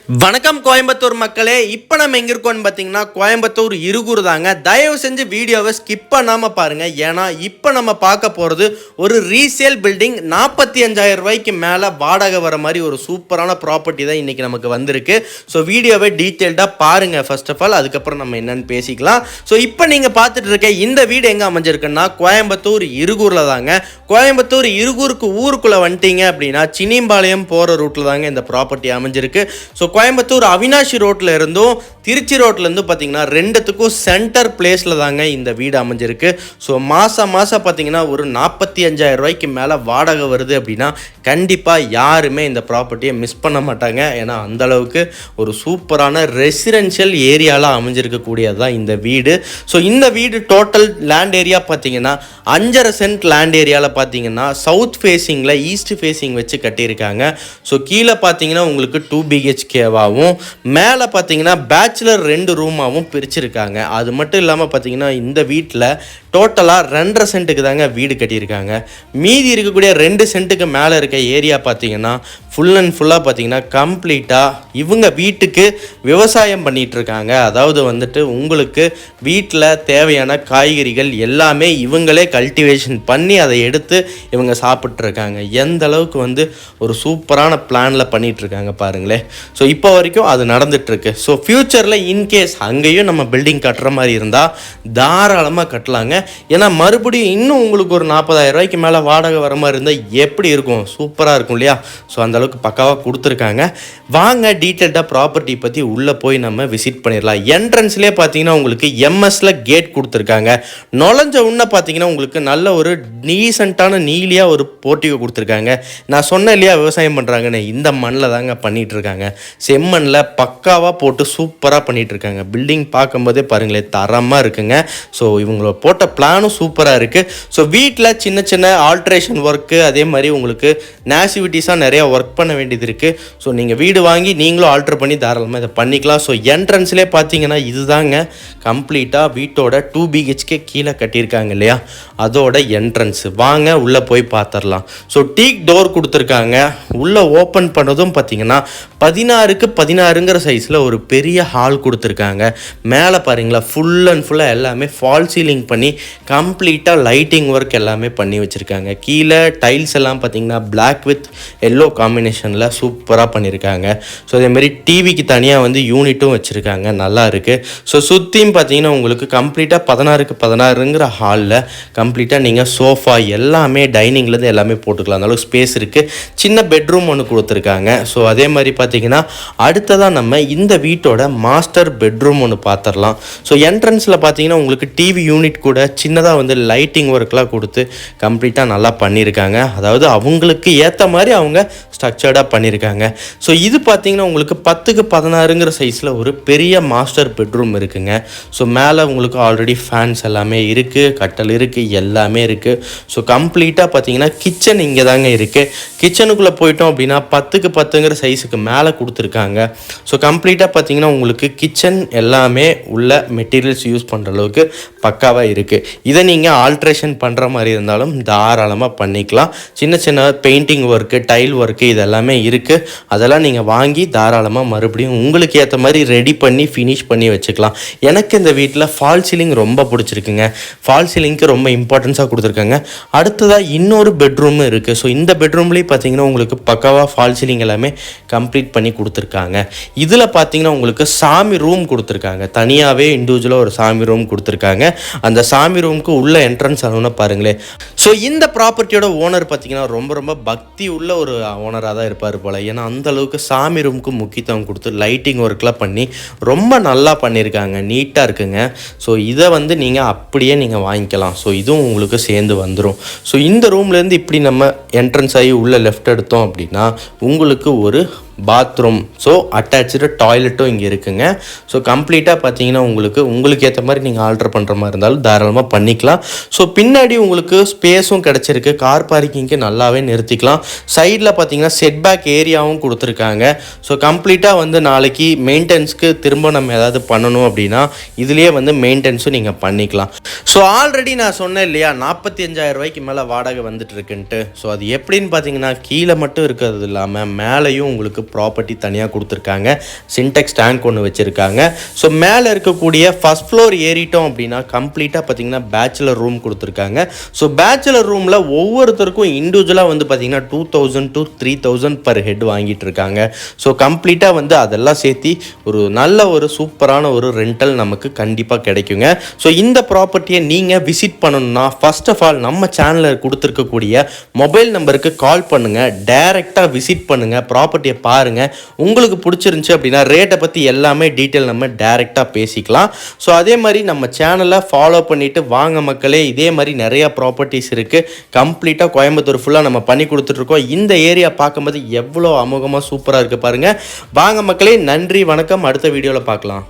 வணக்கம் கோயம்புத்தூர் மக்களே. இப்போ நம்ம எங்கே இருக்கோம்னு பார்த்தீங்கன்னா கோயம்புத்தூர் இருகூர் தாங்க. தயவு செஞ்சு வீடியோவை ஸ்கிப் பண்ணாமல் பாருங்கள். ஏன்னா இப்போ நம்ம பார்க்க போகிறது ஒரு ரீசேல் பில்டிங். 45,000 ரூபாய்க்கு மேலே வாடகை வர மாதிரி ஒரு சூப்பரான ப்ராப்பர்ட்டி தான் இன்றைக்கி நமக்கு வந்திருக்கு. ஸோ வீடியோவை டீட்டெயில்டாக பாருங்கள் ஃபர்ஸ்ட் ஆஃப் ஆல், அதுக்கப்புறம் நம்ம என்னென்னு பேசிக்கலாம். ஸோ இப்போ நீங்கள் பார்த்துட்டு இருக்க இந்த வீடு எங்கே அமைஞ்சிருக்குன்னா கோயம்புத்தூர் இருகூரில் தாங்க. கோயம்புத்தூர் இருகூருக்கு ஊருக்குள்ளே வந்துட்டீங்க அப்படின்னா சினிம்பாளையம் போகிற ரூட்டில் தாங்க இந்த ப்ராப்பர்ட்டி அமைஞ்சிருக்கு. ஸோ கோயம்புத்தூர் அவினாஷி ரோட்டில் இருந்தும் திருச்சி ரோட்லேருந்து பார்த்தீங்கன்னா ரெண்டுத்துக்கும் சென்டர் பிளேஸில் தாங்க இந்த வீடு அமைஞ்சிருக்கு. ஸோ மாதம் பார்த்தீங்கன்னா ஒரு 45,000 ரூபாய்க்கு மேலே வாடகை வருது அப்படின்னா கண்டிப்பாக யாருமே இந்த ப்ராப்பர்ட்டியை மிஸ் பண்ண மாட்டாங்க. ஏன்னா அந்தளவுக்கு ஒரு சூப்பரான ரெசிடென்ஷியல் ஏரியாவில் அமைஞ்சிருக்கக்கூடியது தான் இந்த வீடு. ஸோ இந்த வீடு டோட்டல் லேண்ட் ஏரியா பார்த்தீங்கன்னா 5.5 சென்ட் லேண்ட் ஏரியாவில் பார்த்தீங்கன்னா சவுத் ஃபேஸிங்கில் ஈஸ்ட் ஃபேஸிங் வச்சு கட்டியிருக்காங்க. ஸோ கீழே பார்த்தீங்கன்னா உங்களுக்கு 2 BHKவாகவும் மேலே பார்த்தீங்கன்னா பேச்சுலர் 2 ரூமாகவும் பிரிச்சிருக்காங்க. அது மட்டும் இல்லாமல் பார்த்தீங்கன்னா இந்த வீட்டில் டோட்டலாக 2.5 சென்ட்டுக்கு தாங்க வீடு கட்டியிருக்காங்க. மீதி இருக்கக்கூடிய 2 சென்ட்டுக்கு மேலே இருக்க ஏரியா பார்த்தீங்கன்னா ஃபுல் அண்ட் ஃபுல்லாக பார்த்தீங்கன்னா கம்ப்ளீட்டாக இவங்க வீட்டுக்கு விவசாயம் பண்ணிகிட்ருக்காங்க. அதாவது வந்துட்டு உங்களுக்கு வீட்டில் தேவையான காய்கறிகள் எல்லாமே இவங்களே கல்டிவேஷன் பண்ணி அதை எடுத்து இவங்க சாப்பிட்ருக்காங்க. எந்த அளவுக்கு ஒரு சூப்பரான பிளானில் பண்ணிகிட்ருக்காங்க பாருங்களேன். ஸோ இப்போ வரைக்கும் அது நடந்துகிட்ருக்கு. ஸோ ஃப்யூச்சரில் இன்கேஸ் அங்கேயும் நம்ம பில்டிங் கட்டுற மாதிரி இருந்தால் தாராளமாக கட்டலாங்க. ஏன்னா மறுபடியும் இன்னும் உங்களுக்கு ஒரு 40,000 ரூபாய்க்கு மேலே வாடகை வர மாதிரி இருந்தால் எப்படி இருக்கும்? சூப்பராக இருக்கும் இல்லையா? ஸோ அந்தளவுக்கு பக்காவாக கொடுத்துருக்காங்க. வாங்க டீட்டெயில்டாக ப்ராப்பர்ட்டி பற்றி உள்ளே போய் நம்ம விசிட் பண்ணிடலாம். என்ட்ரன்ஸ்லேயே பார்த்தீங்கன்னா உங்களுக்கு எம்எஸ்ல கேட் கொடுத்துருக்காங்க. நுழைஞ்ச உடனே பார்த்தீங்கன்னா உங்களுக்கு நல்ல ஒரு டீசெண்டான நீலியாக ஒரு போர்ட்டிகோ கொடுத்துருக்காங்க. நான் சொன்னேன் இல்லையா விவசாயம் பண்ணுறாங்கன்னு, இந்த மண்ணில் தாங்க பண்ணிகிட்டு இருக்காங்க. செம்மண்ணில் பக்காவாக போட்டு சூப்பராக பண்ணிகிட்ருக்காங்க. பில்டிங் பார்க்கும்போதே பாருங்களேன் தரமாக இருக்குங்க. ஸோ இவங்கள போட்ட பிளானும் சூப்பராக இருக்குது. ஸோ வீட்டில் சின்ன சின்ன ஆல்ட்ரேஷன் ஒர்க்கு அதே மாதிரி உங்களுக்கு நேசிவிட்டிஸாக நிறையா ஒர்க் பண்ண வேண்டியது இருக்குது. ஸோ நீங்கள் வீடு வாங்கி நீங்களும் ஆல்ட்ரு பண்ணி தாராளமாக இதை பண்ணிக்கலாம். ஸோ என்ட்ரன்ஸ்லேயே பார்த்தீங்கன்னா இதுதாங்க கம்ப்ளீட்டாக வீட்டோட 2 BHK கீழே கட்டியிருக்காங்க இல்லையா, அதோட என்ட்ரன்ஸ். வாங்க உள்ளே போய் பார்த்துடலாம். ஸோ டீக் டோர் கொடுத்துருக்காங்க. உள்ளே ஓப்பன் பண்ணதும் பார்த்தீங்கன்னா 16க்கு 16ங்கிற சைஸில் ஒரு பெரிய ஹால் கொடுத்துருக்காங்க. மேலே பாருங்களா ஃபுல் அண்ட் ஃபுல்லாக எல்லாமே ஃபால் சீலிங் பண்ணி கம்ப்ளீட்டாக லைட்டிங் ஒர்க் எல்லாமே பண்ணி வச்சுருக்காங்க. கீழே டைல்ஸ் எல்லாம் பார்த்தீங்கன்னா பிளாக் வித் எல்லோ காம்பினேஷனில் சூப்பராக பண்ணியிருக்காங்க. ஸோ அதேமாதிரி டிவிக்கு தனியாக யூனிட்டும் வச்சுருக்காங்க, நல்லா இருக்குது. ஸோ சுற்றியும் பார்த்தீங்கன்னா உங்களுக்கு கம்ப்ளீட்டாக 16க்கு 16ங்கிற ஹாலில் கம்ப்ளீட்டாக நீங்கள் சோஃபா எல்லாமே டைனிங்லேருந்து எல்லாமே போட்டுக்கலாம். அந்த அளவுக்கு ஸ்பேஸ் இருக்குது. சின்ன பெட்ரூம் ஒன்று கொடுத்துருக்காங்க. ஸோ அதே மாதிரி பார்த்தீங்கன்னா அடுத்ததாக நம்ம இந்த வீட்டோட மாஸ்டர் பெட்ரூம் ஒன்று பார்த்துடலாம். ஸோ என்ட்ரன்ஸில் பார்த்தீங்கன்னா உங்களுக்கு டிவி யூனிட் கூட சின்னதாக லைட்டிங் ஒர்க்லாம் கொடுத்து கம்ப்ளீட்டாக நல்லா பண்ணியிருக்காங்க. அதாவது அவங்களுக்கு ஏற்ற மாதிரி அவங்க ஸ்ட்ரக்சர்டாக பண்ணியிருக்காங்க. ஸோ இது பார்த்தீங்கன்னா உங்களுக்கு 10க்கு 16ங்கிற சைஸில் ஒரு பெரிய மாஸ்டர் பெட்ரூம் இருக்குங்க. ஸோ மேலே உங்களுக்கு ஆல்ரெடி ஃபேன்ஸ் எல்லாமே இருக்குது, கட்டல் இருக்குது, எல்லாமே இருக்குது. ஸோ கம்ப்ளீட்டாக பார்த்தீங்கன்னா கிச்சன் இங்கே தாங்க இருக்குது. கிச்சனுக்குள்ளே போயிட்டோம் அப்படின்னா 10க்கு 10ங்கிற சைஸுக்கு மேலே கொடுத்துருக்காங்க. ஸோ கம்ப்ளீட்டாக பார்த்தீங்கன்னா உங்களுக்கு கிச்சன் எல்லாமே உள்ள மெட்டீரியல்ஸ் யூஸ் பண்ணுற அளவுக்கு பக்காவாக இருக்குது. இதை நீங்கள் ஆல்ட்ரேஷன் பண்ணுற மாதிரி இருந்தாலும் தாராளமாக பண்ணிக்கலாம். சின்ன சின்ன பெயிண்டிங் ஒர்க்கு, டைல் ஒர்க்கு இதெல்லாமே இருக்குது. அதெல்லாம் நீங்கள் வாங்கி தாராளமாக மறுபடியும் உங்களுக்கு ஏற்ற மாதிரி ரெடி பண்ணி ஃபினிஷ் பண்ணி வச்சுக்கலாம். எனக்கு இந்த வீட்டில் ஃபால் சீலிங் ரொம்ப பிடிச்சிருக்குங்க. ஃபால் சீலிங்க்கு ரொம்ப இம்பார்ட்டன்ஸாக கொடுத்துருக்காங்க. அடுத்ததாக இன்னொரு பெட்ரூமும் இருக்குது. ஸோ இந்த பெட்ரூம்லேயும் பார்த்தீங்கன்னா உங்களுக்கு பக்காவாக ஃபால் சீலிங் எல்லாமே கம்ப்ளீட் பண்ணி கொடுத்துருக்காங்க. இதில் பார்த்தீங்கன்னா உங்களுக்கு சாமி ரூம் கொடுத்துருக்காங்க. தனியாகவே இண்டிவிஜுவலாக ஒரு சாமி ரூம் கொடுத்துருக்காங்க. அந்த சாமி ரூமுக்கு உள்ள என்ட்ரன்ஸ் ஆகணும்னா பாருங்களேன். ஸோ இந்த ப்ராப்பர்ட்டியோட ஓனர் பார்த்தீங்கன்னா ரொம்ப ரொம்ப பக்தி உள்ள ஒரு ஓனராக தான் இருப்பார் போல். ஏன்னா அந்த அளவுக்கு சாமி ரூமுக்கு முக்கியத்துவம் கொடுத்து லைட்டிங் ஒர்க்லாம் பண்ணி ரொம்ப நல்லா பண்ணியிருக்காங்க, நீட்டாக இருக்குங்க. ஸோ இதை நீங்கள் அப்படியே நீங்கள் வாங்கிக்கலாம். ஸோ இதுவும் உங்களுக்கு சேர்ந்து வந்துடும். ஸோ இந்த ரூம்லேருந்து இப்படி நம்ம என்ட்ரன்ஸ் ஆகி உள்ளே லெஃப்ட் எடுத்தோம் அப்படின்னா உங்களுக்கு ஒரு பாத்ரூம், ஸோ அட்டாச்சு டாய்லெட்டும் இங்கே இருக்குங்க. ஸோ கம்ப்ளீட்டாக பார்த்தீங்கன்னா உங்களுக்கு ஏற்ற மாதிரி நீங்கள் ஆல்ட்ரு பண்ணுற மாதிரி இருந்தாலும் தாராளமாக பண்ணிக்கலாம். ஸோ பின்னாடி உங்களுக்கு ஸ்பேஸும் கிடச்சிருக்கு, கார் பார்க்கிங்க்கு நல்லாவே நிறுத்திக்கலாம். சைடில் பார்த்தீங்கன்னா செட்பேக் ஏரியாவும் கொடுத்துருக்காங்க. ஸோ கம்ப்ளீட்டாக நாளைக்கு மெயின்டெனன்ஸ்க்கு திரும்ப நம்ம ஏதாவது பண்ணணும் அப்படின்னா இதுலேயே மெயின்டெனன்ஸும் நீங்கள் பண்ணிக்கலாம். ஸோ ஆல்ரெடி நான் சொன்னேன் இல்லையா 45,000 ரூபாய்க்கு மேலே வாடகை வந்துட்டு இருக்குன்ட்டு. ஸோ அது எப்படின்னு பார்த்தீங்கன்னா கீழே மட்டும் இருக்கிறது இல்லாமல் மேலேயும் உங்களுக்கு ப்ராப்பர்ட்டி தனியாக கொடுத்துருக்காங்க. சின்டெக்ஸ் டேங்க் ஒன்று வச்சுருக்காங்க. ஸோ மேலே இருக்கக்கூடிய ஃபஸ்ட் ஃப்ளோர் ஏறிட்டோம் அப்படின்னா கம்ப்ளீட்டாக பார்த்தீங்கன்னா பேச்சுலர் ரூம் கொடுத்துருக்காங்க. ஸோ பேச்சுலர் ரூமில் ஒவ்வொருத்தருக்கும் இண்டிவிஜுவலாக வந்து பார்த்தீங்கன்னா 2000 to 3000 பர் ஹெட் வாங்கிட்டு இருக்காங்க. ஸோ கம்ப்ளீட்டாக வந்து அதெல்லாம் சேர்த்து ஒரு நல்ல ஒரு சூப்பரான ஒரு ரெண்டல் நமக்கு கண்டிப்பாக கிடைக்குங்க. ஸோ இந்த ப்ராப்பர்ட்டியை நீங்கள் விசிட் பண்ணணும்னா ஃபர்ஸ்ட் ஆஃப் ஆல் நம்ம சேனலில் கொடுத்துருக்கக்கூடிய மொபைல் நம்பருக்கு கால் பண்ணுங்கள், டைரெக்டாக விசிட் பண்ணுங்கள், ப்ராப்பர்ட்டியை பாருங்கள். உங்களுக்கு பிடிச்சிருந்துச்சி அப்படின்னா ரேட்டை பற்றி எல்லாமே டீட்டெயில் நம்ம டைரெக்டாக பேசிக்கலாம். ஸோ அதே மாதிரி நம்ம சேனலை ஃபாலோ பண்ணிவிட்டு வாங்க மக்களே. இதே மாதிரி நிறையா ப்ராப்பர்ட்டிஸ் இருக்குது. கம்ப்ளீட்டாக கோயம்புத்தூர் ஃபுல்லாக நம்ம பண்ணி கொடுத்துட்ருக்கோம். இந்த ஏரியா பார்க்கும்போது எவ்வளோ அமோகமாக சூப்பராக இருக்குது பாருங்கள். வாங்க மக்களே, நன்றி, வணக்கம். அடுத்த வீடியோவில் பார்க்கலாம்.